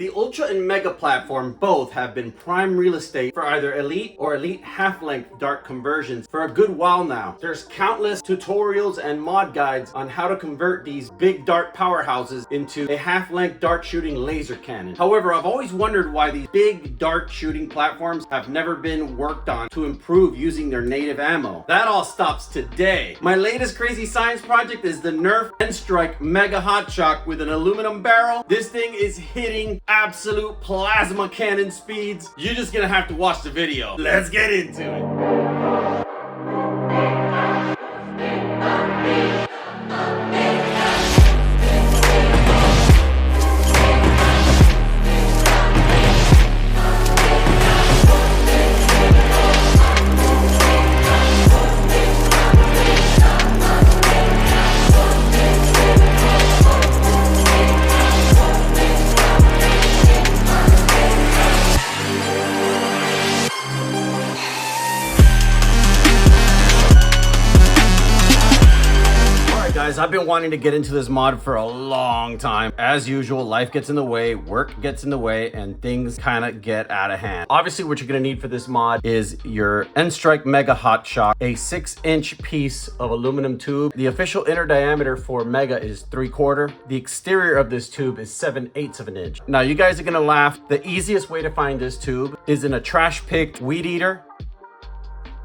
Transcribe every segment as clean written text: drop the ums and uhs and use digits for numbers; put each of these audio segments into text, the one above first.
The Ultra and Mega platform both have been prime real estate for either elite or elite half-length dart conversions for a good while now. There's countless tutorials and mod guides on how to convert these big dart powerhouses into a half-length dart shooting laser cannon. However, I've always wondered why these big dart shooting platforms have never been worked on to improve using their native ammo. That all stops today. My latest crazy science project is the Nerf and Strike Mega Hotshock with an aluminum barrel. This thing is hitting absolute plasma cannon speeds. You're just gonna have to watch the video. Let's get into it. Guys, I've been wanting to get into this mod for a long time. As usual, life gets in the way, work gets in the way, and things kind of get out of hand. Obviously, what you're going to need for this mod is your N-Strike Mega Hotshock, a 6-inch piece of aluminum tube. The official inner diameter for Mega is 3/4. The exterior of this tube is 7/8 of an inch. Now, you guys are going to laugh. The easiest way to find this tube is in a trash-picked weed eater.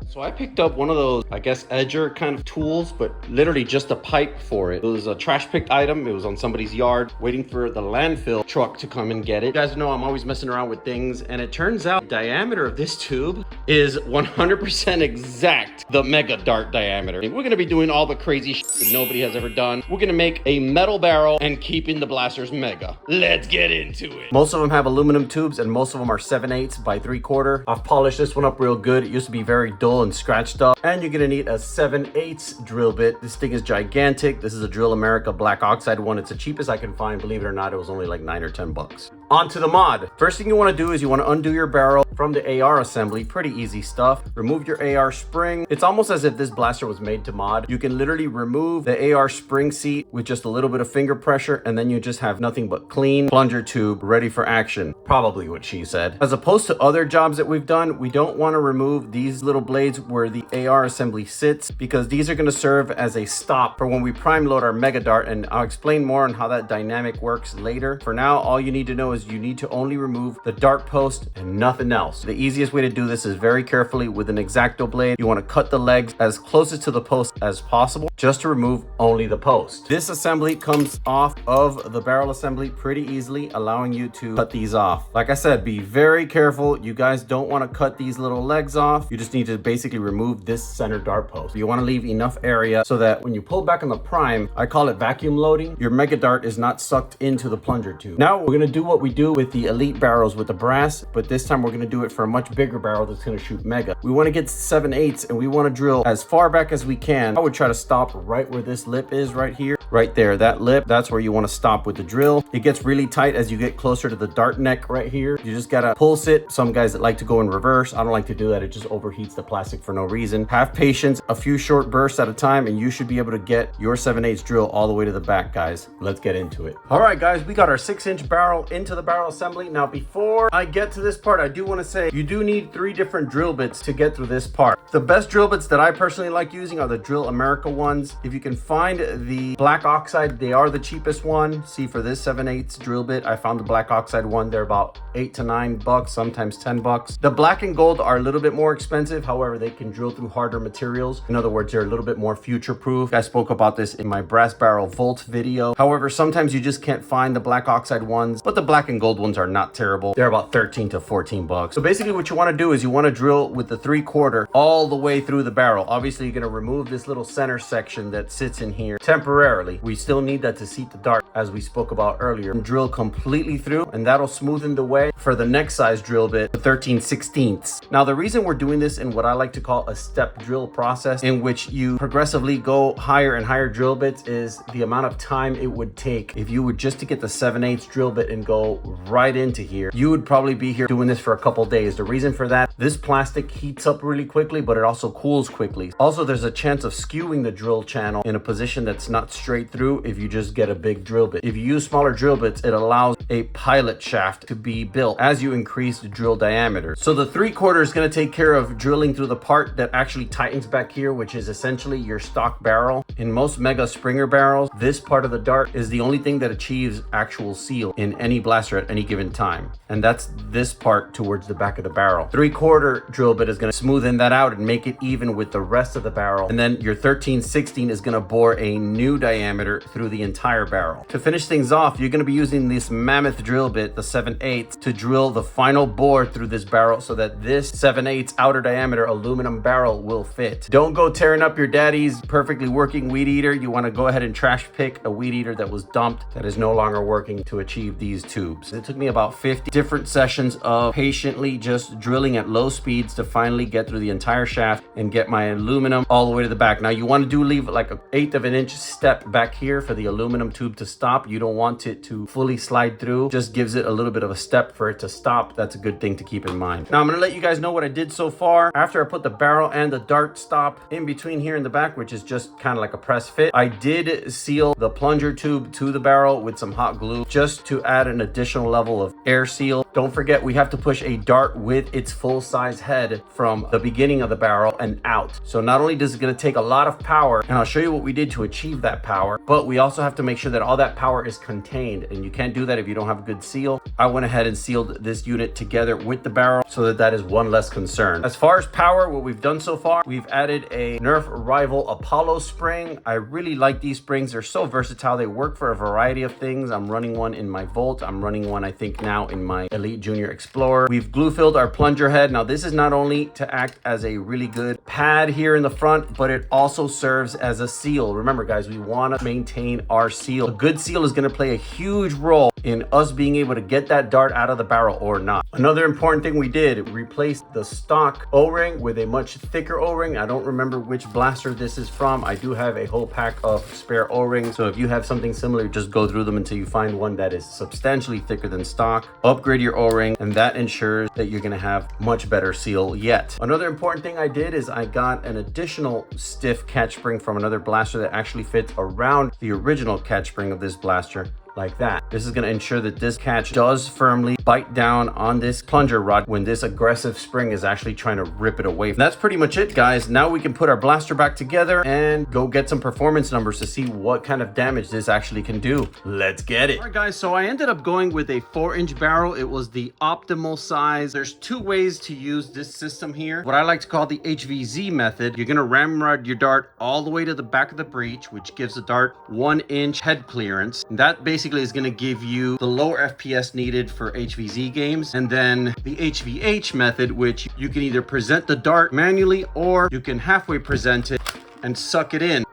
So I picked up one of those, I guess, edger kind of tools, but literally just a pipe for it. It was a trash picked item. It was on somebody's yard waiting for the landfill truck to come and get it. You guys know I'm always messing around with things, and it turns out the diameter of this tube is 100% exact the Mega Dart diameter. We're going to be doing all the crazy shit that nobody has ever done. We're going to make a metal barrel and keeping the blasters mega. Let's get into it. Most of them have aluminum tubes, and most of them are 7/8 by 3/4. I've polished this one up real good. It used to be very dull and scratched up, and you're gonna need a 7/8 drill bit. This thing is gigantic. This is a Drill America black oxide one. It's the cheapest I can find. Believe it or not, it was only like $9 or $10. On to the mod. First thing you want to do is you want to undo your barrel from the AR assembly. Pretty easy stuff. Remove your AR spring. It's almost as if this blaster was made to mod. You can literally remove the AR spring seat with just a little bit of finger pressure, and then you just have nothing but clean plunger tube ready for action. Probably what she said. As opposed to other jobs that we've done, we don't want to remove these little blades where the AR assembly sits, because these are going to serve as a stop for when we prime load our Mega Dart, and I'll explain more on how that dynamic works later. For now, all you need to know is you need to only remove the dart post and nothing else. The easiest way to do this is very carefully with an X-Acto blade. You want to cut the legs as closest to the post as possible just to remove only the post. This assembly comes off of the barrel assembly pretty easily, allowing you to cut these off. Like I said, be very careful. You guys don't want to cut these little legs off. You just need to basically remove this center dart post. You want to leave enough area so that when you pull back on the prime, I call it vacuum loading, your Mega Dart is not sucked into the plunger tube. Now we're going to do what we do with the elite barrels with the brass, but this time we're going to do it for a much bigger barrel that's going to shoot Mega. We want to get 7/8 and we want to drill as far back as we can. I would try to stop right where this lip is right here. Right there, that lip, that's where you want to stop with the drill. It gets really tight as you get closer to the dart neck right here. You just gotta pulse it. Some guys that like to go in reverse, I don't like to do that. It just overheats the plastic for no reason. Have patience, a few short bursts at a time, and you should be able to get your 7/8 drill all the way to the back, guys. Let's get into it. All right, guys, we got our 6-inch barrel into the barrel assembly. Now, before I get to this part, I do want to say you do need 3 different drill bits to get through this part. The best drill bits that I personally like using are the Drill America ones. If you can find the black oxide, they are the cheapest one. See, for this 7/8 drill bit, I found the black oxide one. They're about $8 to $9, sometimes $10. The black and gold are a little bit more expensive. However, they can drill through harder materials. In other words, they're a little bit more future-proof. I spoke about this in my brass barrel Volt video. However, sometimes you just can't find the black oxide ones, but the black and gold ones are not terrible. They're about $13 to $14. So basically what you want to do is you want to drill with the 3/4 all the way through the barrel. Obviously, you're going to remove this little center section that sits in here temporarily. We still need that to seat the dart, as we spoke about earlier, and drill completely through, and that'll smoothen the way for the next size drill bit, 13/16. Now, the reason we're doing this in what I like to call a step drill process, in which you progressively go higher and higher drill bits, is the amount of time it would take if you were just to get the 7/8 drill bit and go go right into here, you would probably be here doing this for a couple days. The reason for that, this plastic heats up really quickly, but it also cools quickly. Also, there's a chance of skewing the drill channel in a position that's not straight through if you just get a big drill bit. If you use smaller drill bits, it allows a pilot shaft to be built as you increase the drill diameter. So the 3/4 is going to take care of drilling through the part that actually tightens back here, which is essentially your stock barrel. In most Mega Springer barrels, this part of the dart is the only thing that achieves actual seal in any blaster at any given time. And that's this part towards the back of the barrel. 3/4 drill bit is going to smoothen that out and make it even with the rest of the barrel. And then your 13/16 is going to bore a new diameter through the entire barrel. To finish things off, you're going to be using this mammoth drill bit, the 7/8, to drill the final bore through this barrel so that this 7/8 outer diameter aluminum barrel will fit. Don't go tearing up your daddy's perfectly working weed eater. You want to go ahead and trash pick a weed eater that was dumped, that is no longer working, to achieve these tubes. It took me about 50 different sessions of patiently just drilling at low speeds to finally get through the entire shaft and get my aluminum all the way to the back. Now you want to leave like an 1/8 of an inch step back here for the aluminum tube to stop. You don't want it to fully slide through. Just gives it a little bit of a step for it to stop. That's a good thing to keep in mind. Now I'm going to let you guys know what I did so far. After I put the barrel and the dart stop in between here in the back, which is just kind of like a press fit, I did seal the plunger tube to the barrel with some hot glue just to add an additional level of air seal. Don't forget, we have to push a dart with its full size head from the beginning of the barrel and out. So not only does it going to take a lot of power, and I'll show you what we did to achieve that power, but we also have to make sure that all that power is contained, and you can't do that if you don't have a good seal. I went ahead and sealed this unit together with the barrel so that that is one less concern. As far as power, what we've done so far, we've added a Nerf Rival Apollo spring. I really like these springs. They're so versatile. They work for a variety of things. I'm running one in my Volt. I'm running one, I think, now in my Elite Junior Explorer. We've glue filled our plunger head. Now this is not only to act as a really good pad here in the front, but it also serves as a seal. Remember guys, we want to maintain our seal. A good seal is going to play a huge role in us being able to get that dart out of the barrel or not. Another important thing we did, replace the stock O-ring with a much thicker O-ring. I don't remember which blaster this is from. I do have a whole pack of spare O-rings, so if you have something similar, just go through them until you find one that is substantially thicker than stock. Upgrade your O-ring, and that ensures that you're going to have much better seal yet. Another important thing I did is I got an additional stiff catch spring from another blaster that actually fits around the original catch spring of this blaster, like that. This is going to ensure that this catch does firmly bite down on this plunger rod when this aggressive spring is actually trying to rip it away. That's pretty much it, guys. Now we can put our blaster back together and go get some performance numbers to see what kind of damage this actually can do. Let's get it. All right, guys, so I ended up going with a 4-inch barrel. It was the optimal size. There's two ways to use this system here. What I like to call the HVZ method. You're going to ramrod your dart all the way to the back of the breech, which gives the dart 1-inch head clearance. And that basically is going to give you the lower FPS needed for HVZ games. And then the HVH method, which you can either present the dart manually or you can halfway present it and suck it in.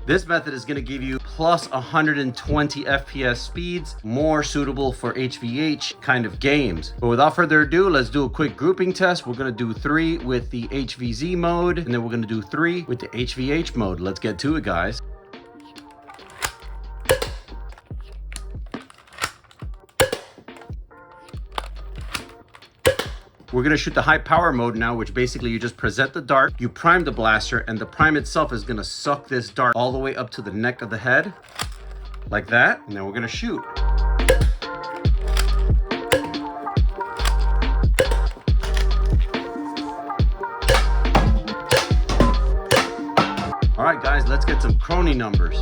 This method is going to give you plus 120 FPS speeds, more suitable for HVH kind of games. But without further ado, let's do a quick grouping test. We're going to do 3 with the HVZ mode, and then we're going to do 3 with the HVH mode. Let's get to it, guys. We're going to shoot the high power mode now, which basically you just present the dart, you prime the blaster, and the prime itself is going to suck this dart all the way up to the neck of the head, like that, and then we're going to shoot. All right, guys, let's get some crony numbers.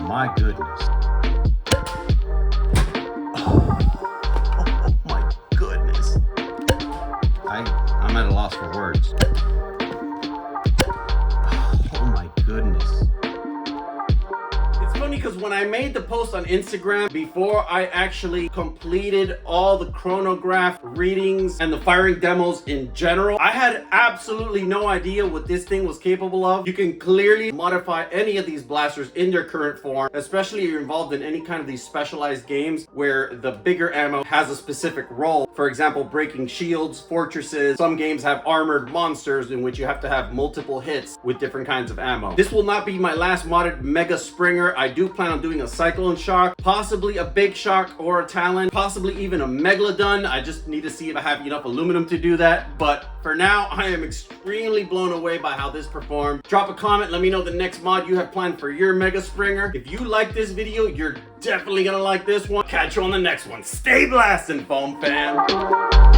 My goodness. Oh my goodness. I'm at a loss for words. Oh my goodness. It's funny because when I made post on Instagram before I actually completed all the chronograph readings and the firing demos in general. I had absolutely no idea what this thing was capable of. You can clearly modify any of these blasters in their current form, especially if you're involved in any kind of these specialized games where the bigger ammo has a specific role. For example, breaking shields, fortresses. Some games have armored monsters in which you have to have multiple hits with different kinds of ammo. This will not be my last modded Mega Springer. I do plan on doing a Cyclone Shock, possibly a Big Shock or a Talon, possibly even a Megalodon. I just need to see if I have enough aluminum to do that. But for now, I am extremely blown away by how this performed. Drop a comment, let me know the next mod you have planned for your Mega Springer. If you like this video, you're definitely gonna like this one. Catch you on the next one. Stay blasting, foam fam.